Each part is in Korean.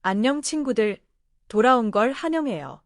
안녕 친구들, 돌아온 걸 환영해요.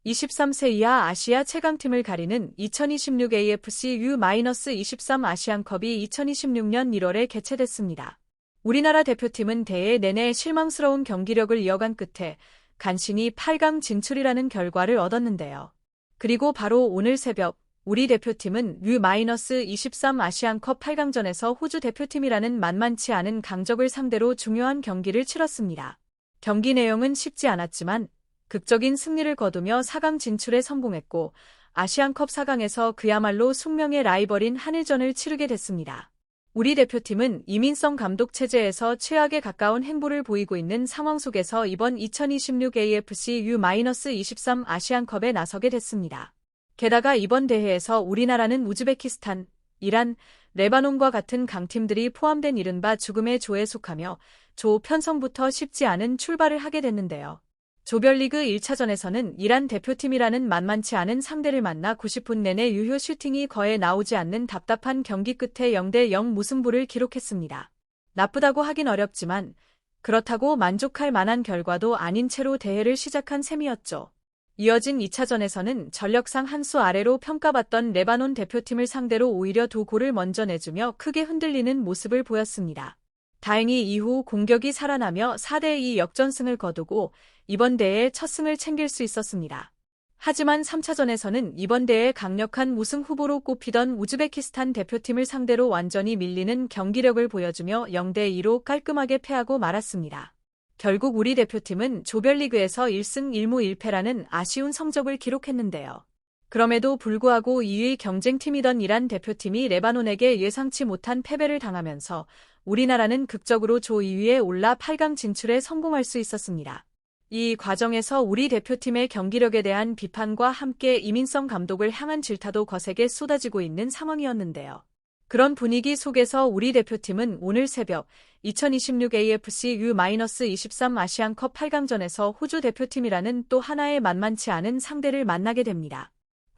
23세 이하 아시아 최강팀을 가리는 2026 AFC U-23 아시안컵이 2026년 1월에 개최됐습니다. 우리나라 대표팀은 대회 내내 실망스러운 경기력을 이어간 끝에 간신히 8강 진출이라는 결과를 얻었는데요. 그리고 바로 오늘 새벽 우리 대표팀은 U-23 아시안컵 8강전에서 호주 대표팀이라는 만만치 않은 강적을 상대로 중요한 경기를 치렀습니다. 경기 내용은 쉽지 않았지만 극적인 승리를 거두며 4강 진출에 성공했고 아시안컵 4강에서 그야말로 숙명의 라이벌인 한일전을 치르게 됐습니다. 우리 대표팀은 이민성 감독 체제에서 최악에 가까운 행보를 보이고 있는 상황 속에서 이번 2026 AFC U-23 아시안컵에 나서게 됐습니다. 게다가 이번 대회에서 우리나라는 우즈베키스탄, 이란, 레바논과 같은 강팀들이 포함된 이른바 죽음의 조에 속하며 조 편성부터 쉽지 않은 출발을 하게 됐는데요. 조별리그 1차전에서는 이란 대표팀이라는 만만치 않은 상대를 만나 90분 내내 유효 슈팅이 거의 나오지 않는 답답한 경기 끝에 0대0 무승부를 기록했습니다. 나쁘다고 하긴 어렵지만 그렇다고 만족할 만한 결과도 아닌 채로 대회를 시작한 셈이었죠. 이어진 2차전에서는 전력상 한 수 아래로 평가받던 레바논 대표팀을 상대로 오히려 2골을 먼저 내주며 크게 흔들리는 모습을 보였습니다. 다행히 이후 공격이 살아나며 4대2 역전승을 거두고 이번 대회에 첫 승을 챙길 수 있었습니다. 하지만 3차전에서는 이번 대회 강력한 우승 후보로 꼽히던 우즈베키스탄 대표팀을 상대로 완전히 밀리는 경기력을 보여주며 0대2로 깔끔하게 패하고 말았습니다. 결국 우리 대표팀은 조별리그에서 1승 1무 1패라는 아쉬운 성적을 기록했는데요. 그럼에도 불구하고 2위 경쟁팀이던 이란 대표팀이 레바논에게 예상치 못한 패배를 당하면서 우리나라는 극적으로 조 2위에 올라 8강 진출에 성공할 수 있었습니다. 이 과정에서 우리 대표팀의 경기력에 대한 비판과 함께 이민성 감독을 향한 질타도 거세게 쏟아지고 있는 상황이었는데요. 그런 분위기 속에서 우리 대표팀은 오늘 새벽 2026 AFC U-23 아시안컵 8강전에서 호주 대표팀이라는 또 하나의 만만치 않은 상대를 만나게 됩니다.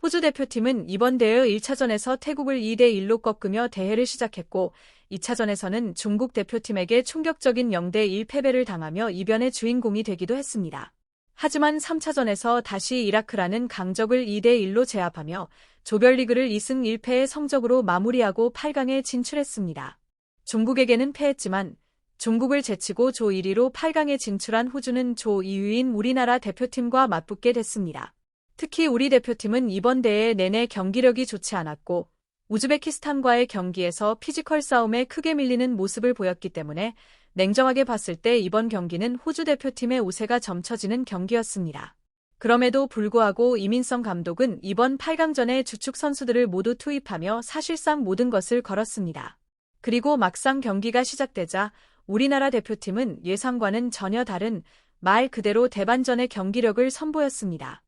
호주 대표팀은 이번 대회 1차전에서 태국을 2대1로 꺾으며 대회를 시작했고 2차전에서는 중국 대표팀에게 충격적인 0대1 패배를 당하며 이변의 주인공이 되기도 했습니다. 하지만 3차전에서 다시 이라크라는 강적을 2대1로 제압하며 조별리그를 2승 1패의 성적으로 마무리하고 8강에 진출했습니다. 중국에게는 패했지만 중국을 제치고 조 1위로 8강에 진출한 호주는 조 2위인 우리나라 대표팀과 맞붙게 됐습니다. 특히 우리 대표팀은 이번 대회 내내 경기력이 좋지 않았고 우즈베키스탄과의 경기에서 피지컬 싸움에 크게 밀리는 모습을 보였기 때문에 냉정하게 봤을 때 이번 경기는 호주 대표팀의 우세가 점쳐지는 경기였습니다. 그럼에도 불구하고 이민성 감독은 이번 8강전에 주축 선수들을 모두 투입하며 사실상 모든 것을 걸었습니다. 그리고 막상 경기가 시작되자 우리나라 대표팀은 예상과는 전혀 다른 말 그대로 대반전의 경기력을 선보였습니다.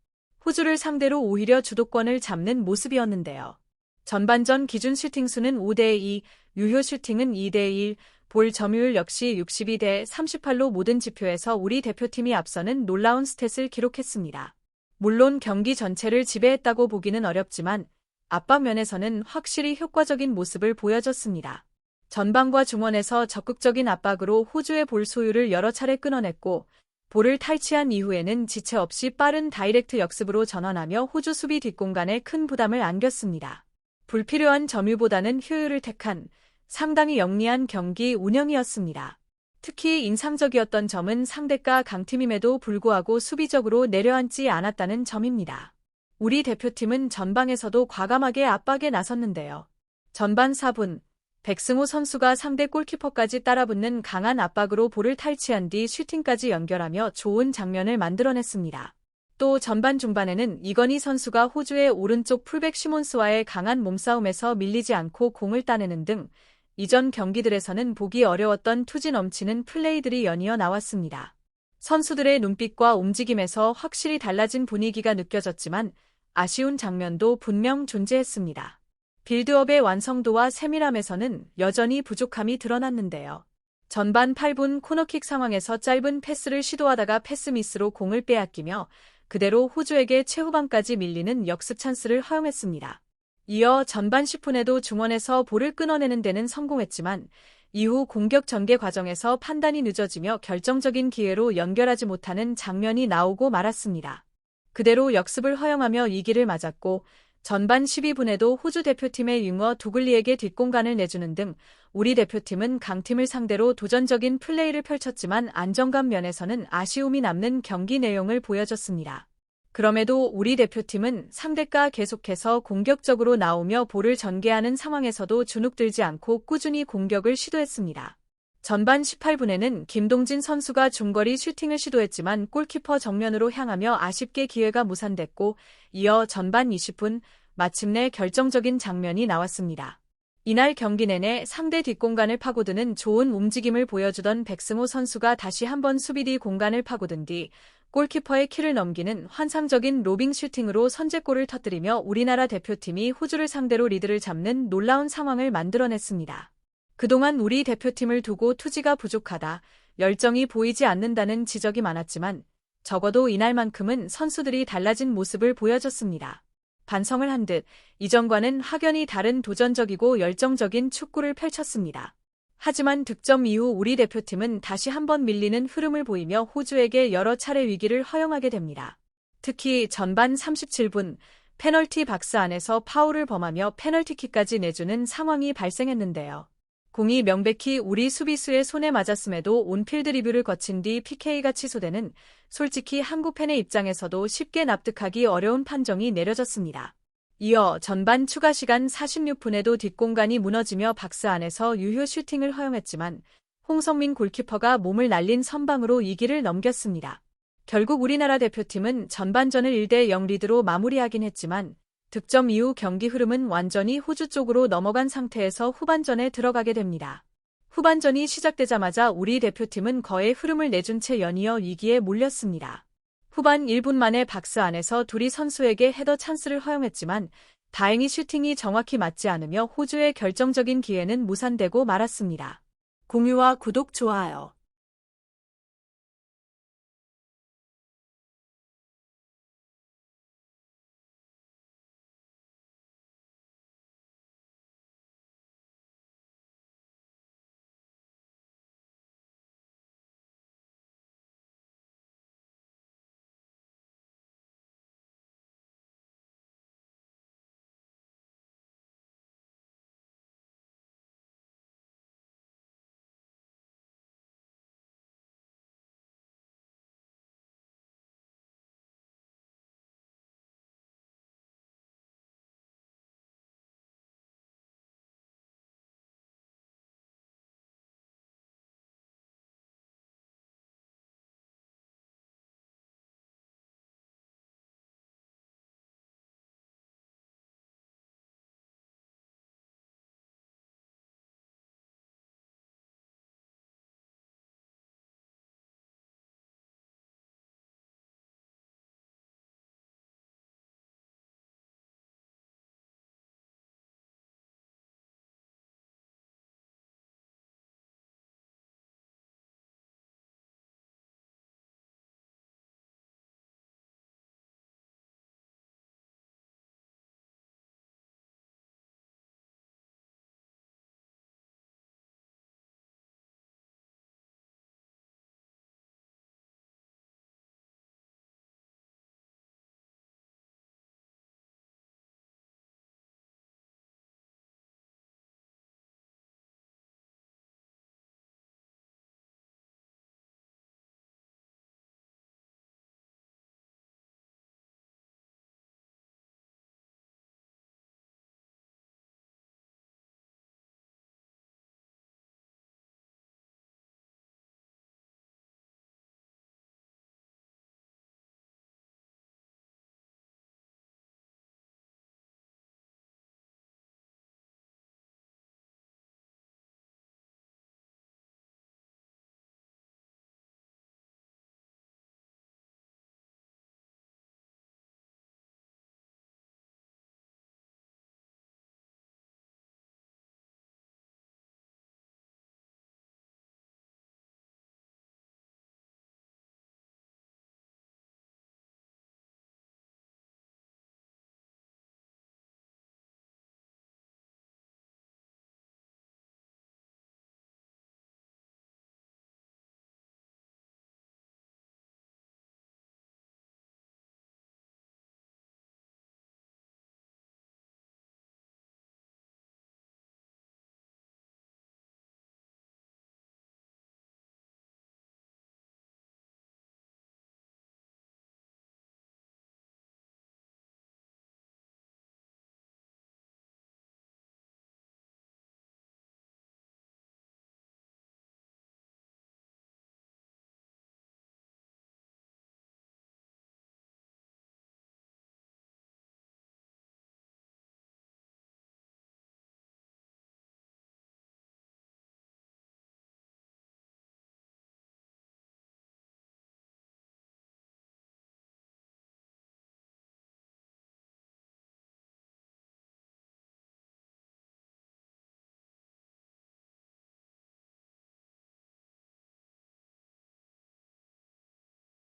호주를 상대로 오히려 주도권을 잡는 모습이었는데요. 전반전 기준 슈팅 수는 5대2, 유효 슈팅은 2대1, 볼 점유율 역시 62대 38로 모든 지표에서 우리 대표팀이 앞서는 놀라운 스탯을 기록했습니다. 물론 경기 전체를 지배했다고 보기는 어렵지만 압박 면에서는 확실히 효과적인 모습을 보여줬습니다. 전방과 중원에서 적극적인 압박으로 호주의 볼 소유를 여러 차례 끊어냈고 볼을 탈취한 이후에는 지체 없이 빠른 다이렉트 역습으로 전환하며 호주 수비 뒷공간에 큰 부담을 안겼습니다. 불필요한 점유보다는 효율을 택한 상당히 영리한 경기 운영이었습니다. 특히 인상적이었던 점은 상대가 강팀임에도 불구하고 수비적으로 내려앉지 않았다는 점입니다. 우리 대표팀은 전방에서도 과감하게 압박에 나섰는데요. 전반 4분, 백승호 선수가 상대 골키퍼까지 따라붙는 강한 압박으로 볼을 탈취한 뒤 슈팅까지 연결하며 좋은 장면을 만들어냈습니다. 또 전반 중반에는 이건희 선수가 호주의 오른쪽 풀백 시몬스와의 강한 몸싸움에서 밀리지 않고 공을 따내는 등 이전 경기들에서는 보기 어려웠던 투지 넘치는 플레이들이 연이어 나왔습니다. 선수들의 눈빛과 움직임에서 확실히 달라진 분위기가 느껴졌지만 아쉬운 장면도 분명 존재했습니다. 빌드업의 완성도와 세밀함에서는 여전히 부족함이 드러났는데요. 전반 8분 코너킥 상황에서 짧은 패스를 시도하다가 패스 미스로 공을 빼앗기며 그대로 호주에게 최후방까지 밀리는 역습 찬스를 허용했습니다. 이어 전반 10분에도 중원에서 볼을 끊어내는 데는 성공했지만 이후 공격 전개 과정에서 판단이 늦어지며 결정적인 기회로 연결하지 못하는 장면이 나오고 말았습니다. 그대로 역습을 허용하며 위기를 맞았고 전반 12분에도 호주 대표팀의 윙어 두글리에게 뒷공간을 내주는 등 우리 대표팀은 강팀을 상대로 도전적인 플레이를 펼쳤지만 안정감 면에서는 아쉬움이 남는 경기 내용을 보여줬습니다. 그럼에도 우리 대표팀은 상대가 계속해서 공격적으로 나오며 볼을 전개하는 상황에서도 주눅들지 않고 꾸준히 공격을 시도했습니다. 전반 18분에는 김동진 선수가 중거리 슈팅을 시도했지만 골키퍼 정면으로 향하며 아쉽게 기회가 무산됐고 이어 전반 20분 마침내 결정적인 장면이 나왔습니다. 이날 경기 내내 상대 뒷공간을 파고드는 좋은 움직임을 보여주던 백승호 선수가 다시 한번 수비 뒤 공간을 파고든 뒤 골키퍼의 키를 넘기는 환상적인 로빙 슈팅으로 선제골을 터뜨리며 우리나라 대표팀이 호주를 상대로 리드를 잡는 놀라운 상황을 만들어냈습니다. 그동안 우리 대표팀을 두고 투지가 부족하다, 열정이 보이지 않는다는 지적이 많았지만 적어도 이날만큼은 선수들이 달라진 모습을 보여줬습니다. 반성을 한 듯 이전과는 확연히 다른 도전적이고 열정적인 축구를 펼쳤습니다. 하지만 득점 이후 우리 대표팀은 다시 한번 밀리는 흐름을 보이며 호주에게 여러 차례 위기를 허용하게 됩니다. 특히 전반 37분 페널티 박스 안에서 파울을 범하며 페널티킥까지 내주는 상황이 발생했는데요. 공이 명백히 우리 수비수의 손에 맞았음에도 온필드 리뷰를 거친 뒤 PK가 취소되는 솔직히 한국 팬의 입장에서도 쉽게 납득하기 어려운 판정이 내려졌습니다. 이어 전반 추가 시간 46분에도 뒷공간이 무너지며 박스 안에서 유효 슈팅을 허용했지만 홍성민 골키퍼가 몸을 날린 선방으로 위기를 넘겼습니다. 결국 우리나라 대표팀은 전반전을 1대0 리드로 마무리하긴 했지만 득점 이후 경기 흐름은 완전히 호주 쪽으로 넘어간 상태에서 후반전에 들어가게 됩니다. 후반전이 시작되자마자 우리 대표팀은 거의 흐름을 내준 채 연이어 위기에 몰렸습니다. 후반 1분 만에 박스 안에서 둘이 선수에게 헤더 찬스를 허용했지만 다행히 슈팅이 정확히 맞지 않으며 호주의 결정적인 기회는 무산되고 말았습니다. 공유와 구독, 좋아요.